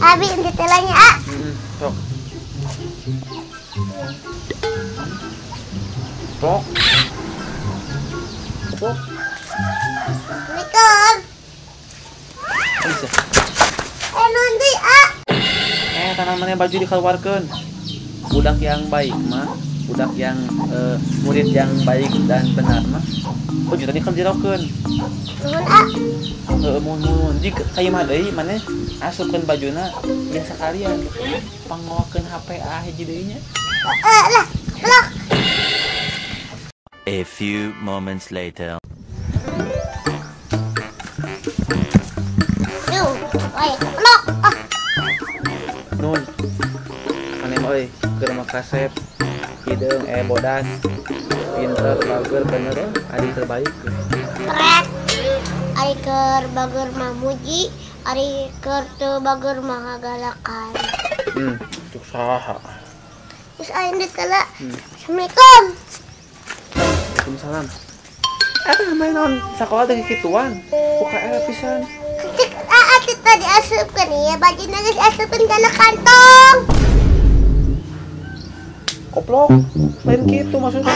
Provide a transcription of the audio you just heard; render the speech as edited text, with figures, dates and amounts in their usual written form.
Abi ente telanya ah. Sok. Pok. Pok. Assalamualaikum. Bisa. Non deui ah. Tanamannya baju dikeluarkan. Budak yang baik mah, budak yang murid yang baik dan benar mah. Oh, tadi kan dirokeun. Nuhun ah. Mun jika kayak mah deui maneh asupkeun bajuna yang sekalian pangowakeun HP hiji deui nya. Lah, belok. A few moments later. Duh, oi, belok. Ah, Nun. Maneh mah euy keur makasep. Hideung bodas. Pinter, bager, bener adi terbaik. krek. Ari keur bager mah muji, ari keur teu bager mah ngagalakan. Cuk saha. Terus aing deui tela. Assalamualaikum. Waalaikumsalam. Main non sakola teh kituan. UKL pisan. Cek atuh tadi asupkeun ieu bajuna geus asupkeun kana kantong. Koplok. Lain kitu maksudnya.